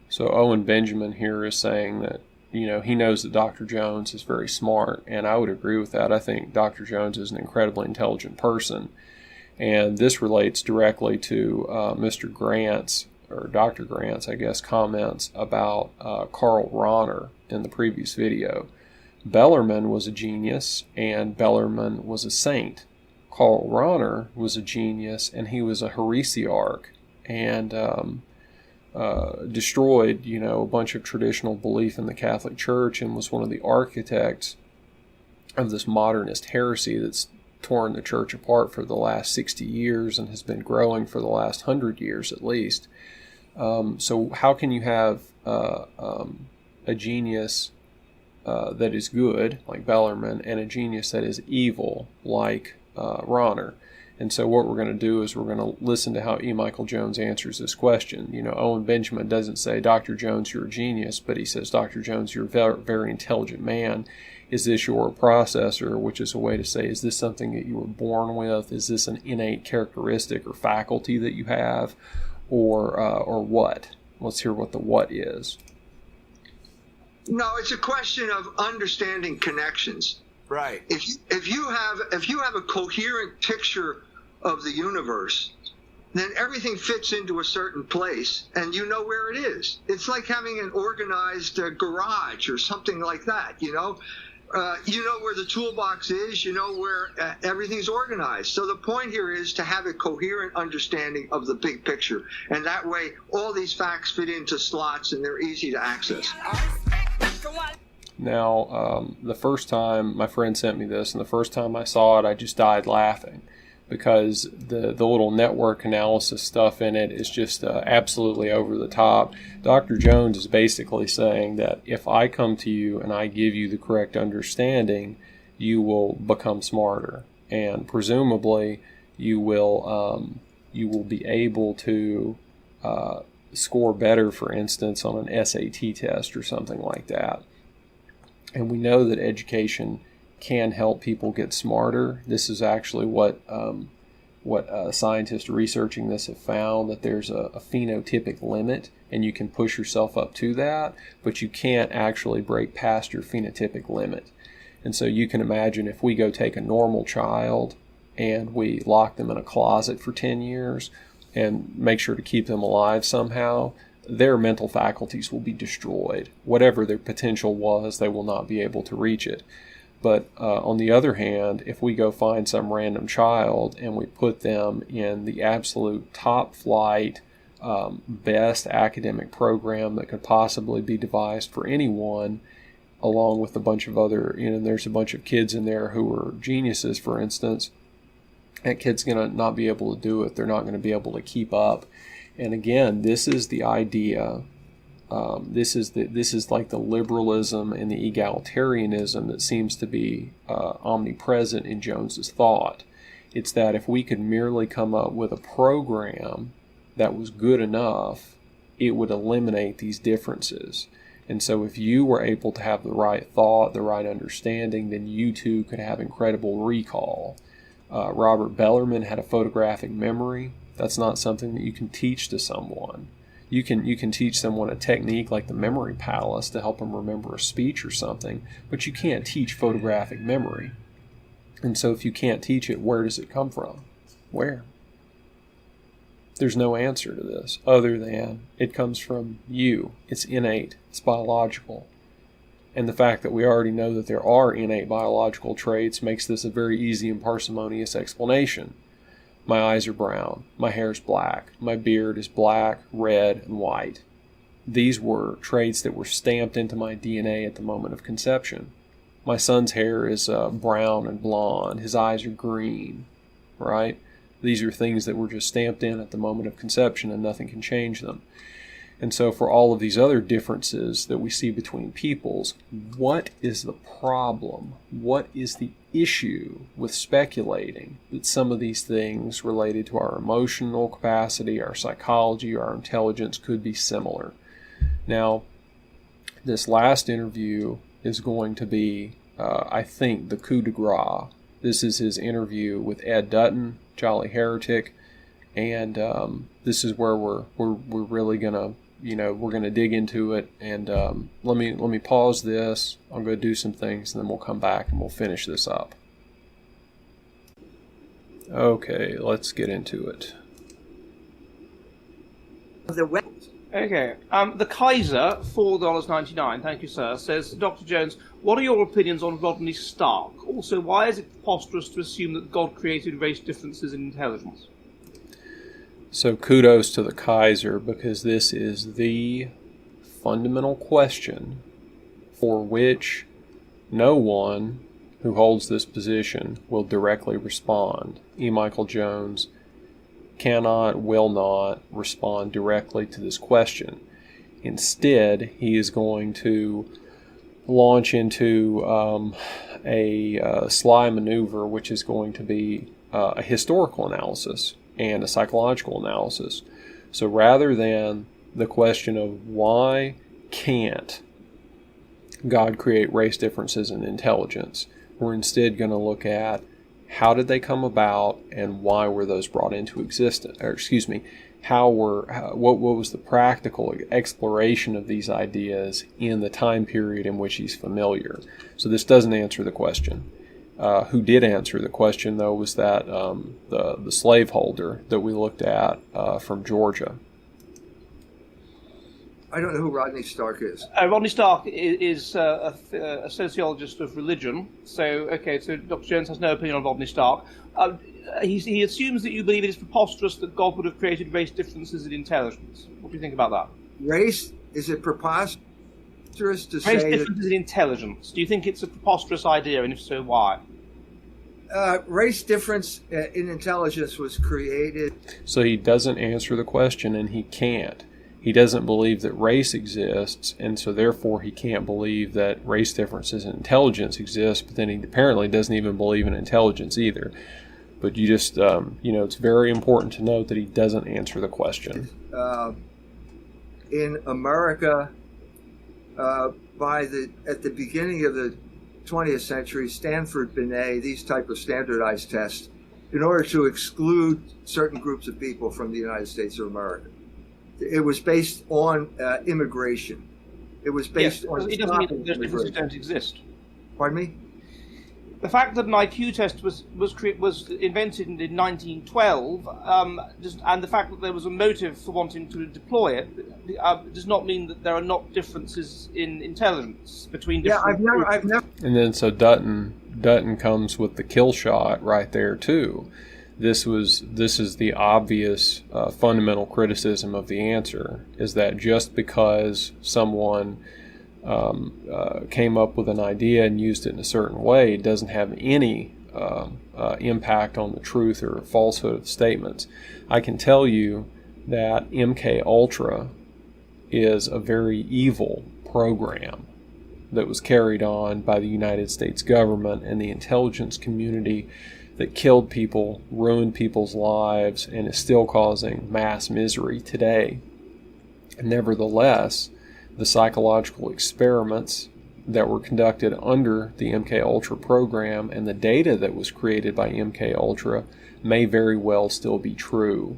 So Owen Benjamin here is saying that, he knows that Dr. Jones is very smart, and I would agree with that. I think Dr. Jones is an incredibly intelligent person, and this relates directly to Mr. Grant's, or Dr. Grant's, I guess, comments about Karl Rahner in the previous video. Bellarmine was a genius, and Bellarmine was a saint. Karl Rahner was a genius, and he was a heresiarch, and destroyed, a bunch of traditional belief in the Catholic Church, and was one of the architects of this modernist heresy that's torn the church apart for the last 60 years and has been growing for the last 100 years at least. So how can you have a genius that is good, like Bellarmine, and a genius that is evil, like Rahner? And so what we're going to do is we're going to listen to how E. Michael Jones answers this question. Owen Benjamin doesn't say, Dr. Jones, you're a genius, but he says, Dr. Jones, you're a very, very intelligent man. Is this your processor, which is a way to say, is this something that you were born with? Is this an innate characteristic or faculty that you have? Or what? Let's hear what the what is. No, it's a question of understanding connections. Right. If you have a coherent picture of the universe, then everything fits into a certain place, and you know where it is. It's like having an organized garage or something like that. You know where the toolbox is. You know where everything's organized. So the point here is to have a coherent understanding of the big picture, and that way all these facts fit into slots and they're easy to access. Now, the first time my friend sent me this, and the first time I saw it, I just died laughing, because the little network analysis stuff in it is just absolutely over the top. Dr. Jones is basically saying that if I come to you and I give you the correct understanding, you will become smarter, and presumably you will be able to score better, for instance, on an SAT test or something like that. And we know that education can help people get smarter. This is actually what scientists researching this have found, that there's a phenotypic limit, and you can push yourself up to that, but you can't actually break past your phenotypic limit. And so you can imagine if we go take a normal child and we lock them in a closet for 10 years and make sure to keep them alive somehow, their mental faculties will be destroyed. Whatever their potential was, they will not be able to reach it. But on the other hand, if we go find some random child and we put them in the absolute top flight, best academic program that could possibly be devised for anyone, along with a bunch of other, there's a bunch of kids in there who are geniuses, for instance, that kid's going to not be able to do it. They're not going to be able to keep up. And again, this is the idea. This is like the liberalism and the egalitarianism that seems to be omnipresent in Jones's thought. It's that if we could merely come up with a program that was good enough, it would eliminate these differences. And so if you were able to have the right thought, the right understanding, then you too could have incredible recall. Robert Bellarmine had a photographic memory. That's not something that you can teach to someone. You can teach someone a technique like the memory palace to help them remember a speech or something, but you can't teach photographic memory. And so if you can't teach it, where does it come from? Where? There's no answer to this other than it comes from you. It's innate. It's biological. And the fact that we already know that there are innate biological traits makes this a very easy and parsimonious explanation. My eyes are brown. My hair is black. My beard is black, red, and white. These were traits that were stamped into my DNA at the moment of conception. My son's hair is brown and blonde. His eyes are green, right? These are things that were just stamped in at the moment of conception, and nothing can change them. And so for all of these other differences that we see between peoples, what is the problem? What is the issue with speculating that some of these things related to our emotional capacity, our psychology, our intelligence could be similar? Now, this last interview is going to be, I think, the coup de grace. This is his interview with Ed Dutton, Jolly Heretic, and this is where we're really gonna, we're gonna dig into it. And let me pause this. I'll go do some things, and then we'll come back and we'll finish this up. Okay, let's get into it. Okay. The Kaiser, $4.99, thank you, sir, says, Dr. Jones, what are your opinions on Rodney Stark? Also, why is it preposterous to assume that God created race differences in intelligence? So kudos to the Kaiser, because this is the fundamental question for which no one who holds this position will directly respond. E. Michael Jones cannot, will not respond directly to this question. Instead, he is going to launch into a sly maneuver, which is going to be a historical analysis and a psychological analysis. So rather than the question of why can't God create race differences in intelligence, we're instead going to look at how did they come about and why were those brought into existence? Or what was the practical exploration of these ideas in the time period in which he's familiar? So this doesn't answer the question. Who did answer the question, though, was that the slaveholder that we looked at from Georgia. I don't know who Rodney Stark is. Rodney Stark is a sociologist of religion. So Dr. Jones has no opinion on Rodney Stark. He assumes that you believe it is preposterous that God would have created race differences in intelligence. What do you think about that? Race? Is it preposterous to race say race differences in intelligence. Do you think it's a preposterous idea, and if so, why? Race difference in intelligence was created. So he doesn't answer the question, and he can't. He doesn't believe that race exists, and so therefore he can't believe that race differences in intelligence exist, but then he apparently doesn't even believe in intelligence either. But you just, it's very important to note that he doesn't answer the question. In America, at the beginning of the 20th century, Stanford, Binet, these type of standardized tests, in order to exclude certain groups of people from the United States of America. It was based on immigration. It was based on. It doesn't mean that those differences don't exist. Pardon me? The fact that an IQ test was invented in 1912, and the fact that there was a motive for wanting to deploy it, does not mean that there are not differences in intelligence between different. Yeah, I've never. And then so Dutton comes with the kill shot right there too. This is the obvious fundamental criticism of the answer, is that just because someone came up with an idea and used it in a certain way doesn't have any impact on the truth or falsehood of the statements. I can tell you that MK Ultra is a very evil program that was carried on by the United States government and the intelligence community that killed people, ruined people's lives, and is still causing mass misery today. Nevertheless, the psychological experiments that were conducted under the MK Ultra program and the data that was created by MK Ultra may very well still be true.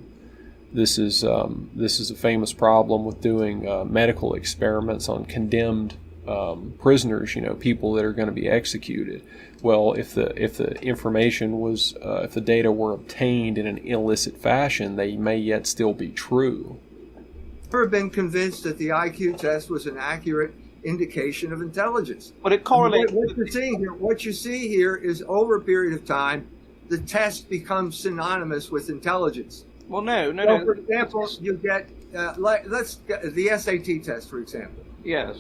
This is a famous problem with doing medical experiments on condemned prisoners, people that are going to be executed. Well, if the information was, if the data were obtained in an illicit fashion, they may yet still be true. Never been convinced that the IQ test was an accurate indication of intelligence. But it correlates. What you see here is over a period of time, the test becomes synonymous with intelligence. Well, no. For example, you get let's get the SAT test, for example. Yes.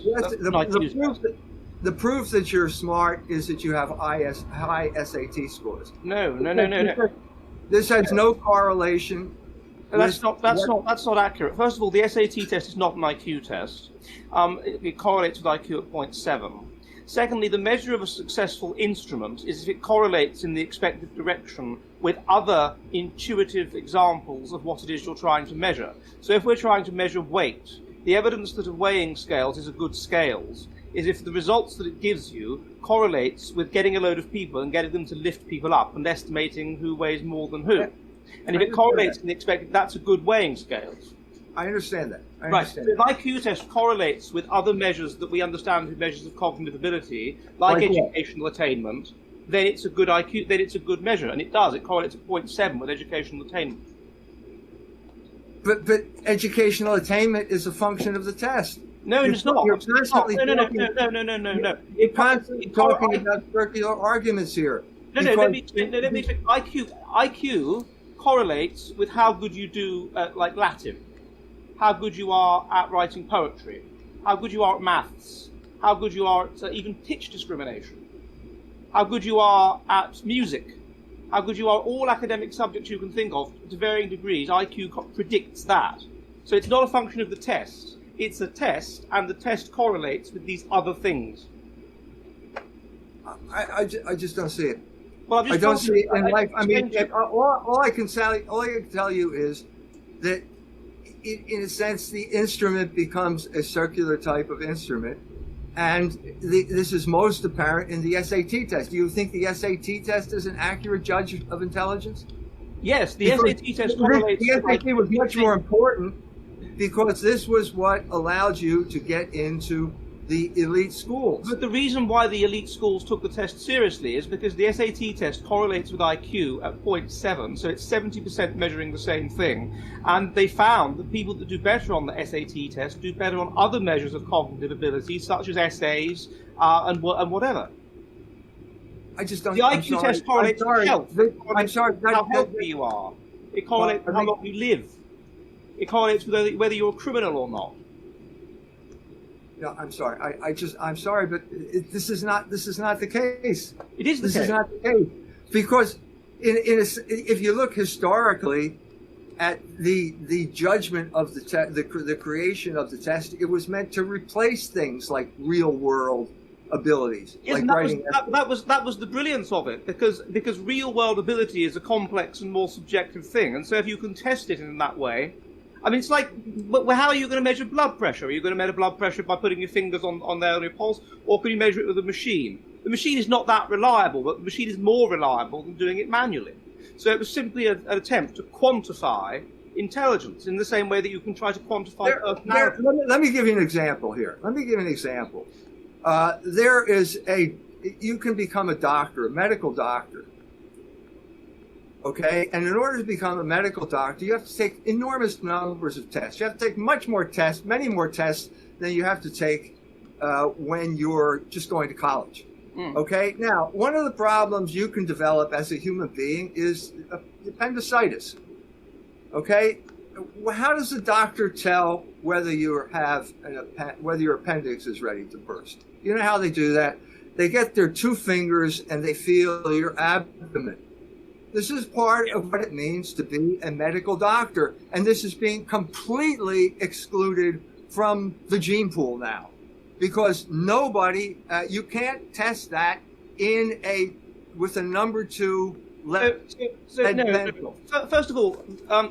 The proof that you're smart is that you have high SAT scores. No. This has no correlation. That's not accurate. First of all, the SAT test is not an IQ test. It correlates with IQ at 0.7. Secondly, the measure of a successful instrument is if it correlates in the expected direction with other intuitive examples of what it is you're trying to measure. So if we're trying to measure weight, the evidence that a weighing scales is a good scales is if the results that it gives you correlates with getting a load of people and getting them to lift people up and estimating who weighs more than who. And if it correlates in the expected, that's a good weighing scales. I understand that. Right. So if IQ test correlates with other measures that we understand as measures of cognitive ability, like educational attainment, then it's a good IQ. Then it's a good measure, and it does. It correlates at 0.7 with educational attainment. But educational attainment is a function of the test. No, it's not. You're constantly No. You're constantly talking about circular arguments here. Let me check. IQ correlates with how good you do like Latin, how good you are at writing poetry, how good you are at maths, how good you are at even pitch discrimination, how good you are at music, how good you are at all academic subjects you can think of to varying degrees. IQ predicts that. So it's not a function of the test. It's a test, and the test correlates with these other things. I just don't see it. Well, I don't see it in life. I mean, all I can tell you is that, in a sense, the instrument becomes a circular type of instrument, and this is most apparent in the SAT test. Do you think the SAT test is an accurate judge of intelligence? Yes, the SAT test correlates. The SAT was much more important because this was what allowed you to get into the elite schools. But the reason why the elite schools took the test seriously is because the SAT test correlates with IQ at 0.7, so it's 70% measuring the same thing. And they found that people that do better on the SAT test do better on other measures of cognitive ability, such as essays and whatever. I just don't. The IQ test correlates with health. I'm sorry. How healthy you are. It correlates with how long you live. It correlates with whether you're a criminal or not. No, I'm sorry. I'm sorry, but this is not the case. It is the case. This is not the case because if you look historically at the judgment of the creation of the test, it was meant to replace things like real world abilities. Yes, like that was the brilliance of it, because real world ability is a complex and more subjective thing, and so if you can test it in that way. I mean, it's like, how are you going to measure blood pressure? Are you going to measure blood pressure by putting your fingers on your pulse, or can you measure it with a machine? The machine is not that reliable, but the machine is more reliable than doing it manually. So it was simply an attempt to quantify intelligence in the same way that you can try to quantify personality. Let me give you an example here. You can become a doctor, a medical doctor. Okay, and in order to become a medical doctor, you have to take enormous numbers of tests. You have to take many more tests than you have to take when you're just going to college. Okay, now, one of the problems you can develop as a human being is appendicitis. Okay, how does the doctor tell whether your appendix is ready to burst? You know how they do that? They get their two fingers and they feel your abdomen. This is part of what it means to be a medical doctor, and this is being completely excluded from the gene pool now, because nobody, you can't test that with a number 2 level. First of all,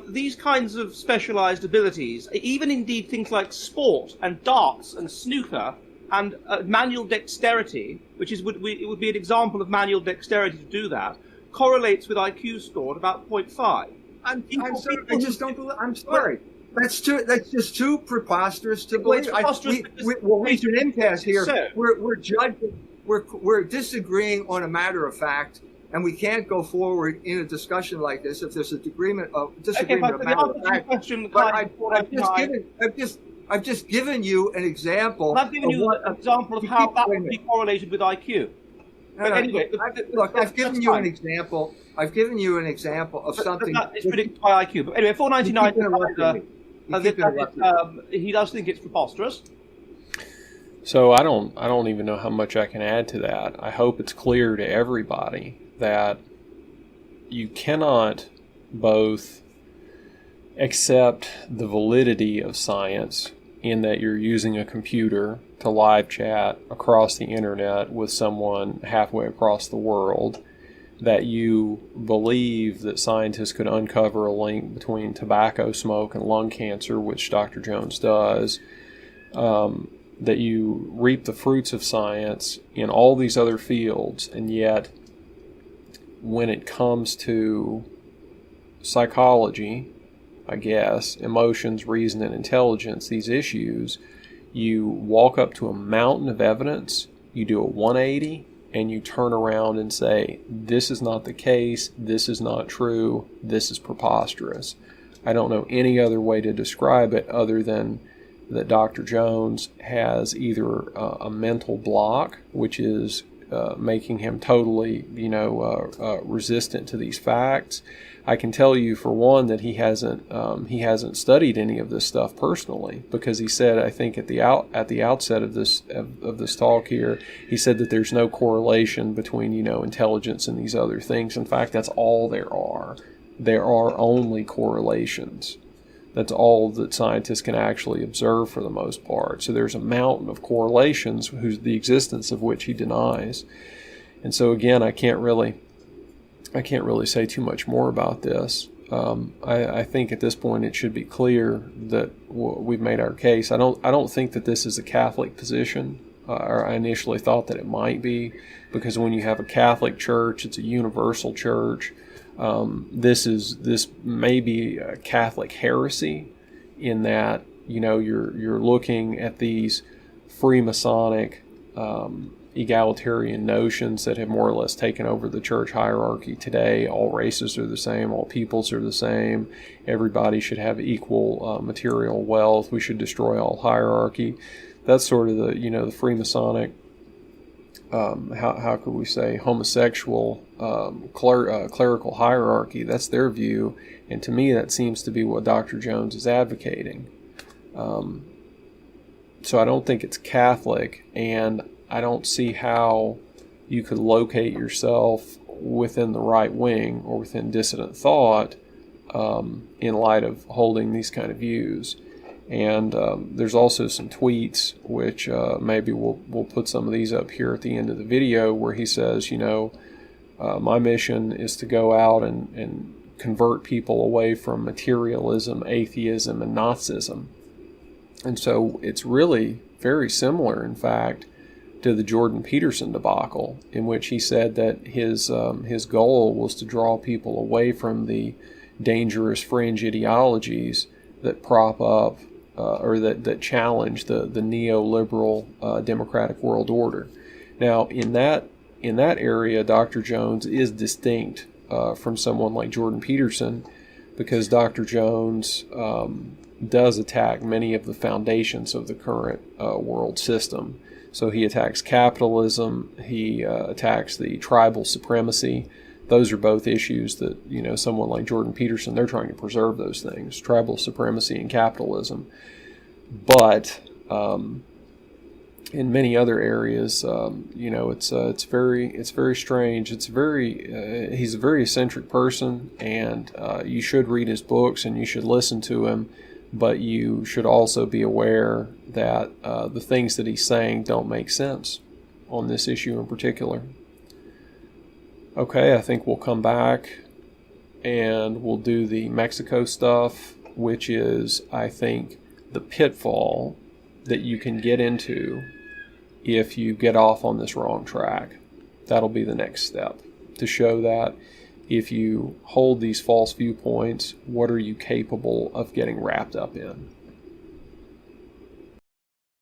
these kinds of specialized abilities, even indeed things like sport and darts and snooker and manual dexterity, it would be an example of manual dexterity to do that, correlates with IQ score at about 0.5. I'm sorry. I just don't believe. I'm sorry. That's just too preposterous to Well, it's believe. preposterous We'll reach an impasse here. So- We're judging. We're disagreeing on a matter of fact, and we can't go forward in a discussion like this if there's a disagreement of matter of fact. But I've just given you an example. I've given you an example of how that would be correlated with IQ. But anyway, look, I've given you an example. I've given you an example of something that is predicted by IQ. But anyway, 499. He does think it's preposterous. So I don't even know how much I can add to that. I hope it's clear to everybody that you cannot both accept the validity of science in that you're using a computer to live chat across the internet with someone halfway across the world, that you believe that scientists could uncover a link between tobacco smoke and lung cancer, which Dr. Jones does, that you reap the fruits of science in all these other fields, and yet when it comes to psychology, I guess, emotions, reason, and intelligence, these issues, you walk up to a mountain of evidence, you do a 180, and you turn around and say, this is not the case, this is not true, this is preposterous. I don't know any other way to describe it other than that Dr. Jones has either a mental block, which is making him totally, resistant to these facts. I can tell you, for one, that he hasn't studied any of this stuff personally, because he said, I think at the outset of this talk here, he said that there's no correlation between intelligence and these other things. In fact, that's all there are. There are only correlations. That's all that scientists can actually observe for the most part. So there's a mountain of correlations, the existence of which he denies. And so again, I can't really say too much more about this. I think at this point it should be clear that we've made our case. I don't think that this is a Catholic position. Or I initially thought that it might be, because when you have a Catholic church, it's a universal church. This may be a Catholic heresy, in that you're looking at these Freemasonic egalitarian notions that have more or less taken over the church hierarchy today. All races are the same, all peoples are the same, everybody should have equal material wealth, we should destroy all hierarchy. That's sort of the the Freemasonic, how could we say, homosexual clerical hierarchy. That's their view, and to me that seems to be what Dr. Jones is advocating. So I don't think it's Catholic, and I don't see how you could locate yourself within the right wing or within dissident thought in light of holding these kind of views. And there's also some tweets, which maybe we'll put some of these up here at the end of the video, where he says, my mission is to go out and convert people away from materialism, atheism, and Nazism. And so it's really very similar, in fact, to the Jordan Peterson debacle, in which he said that his goal was to draw people away from the dangerous fringe ideologies that prop up or that challenge the neoliberal democratic world order. Now, in that area, Dr. Jones is distinct from someone like Jordan Peterson, because Dr. Jones does attack many of the foundations of the current world system. So he attacks capitalism, he attacks the tribal supremacy. Those are both issues that, someone like Jordan Peterson, they're trying to preserve those things, tribal supremacy and capitalism. But in many other areas, it's very strange. He's a very eccentric person, and you should read his books and you should listen to him. But you should also be aware that the things that he's saying don't make sense on this issue in particular. Okay, I think we'll come back and we'll do the Mexico stuff, which is, I think, the pitfall that you can get into if you get off on this wrong track. That'll be the next step, to show that if you hold these false viewpoints, what are you capable of getting wrapped up in?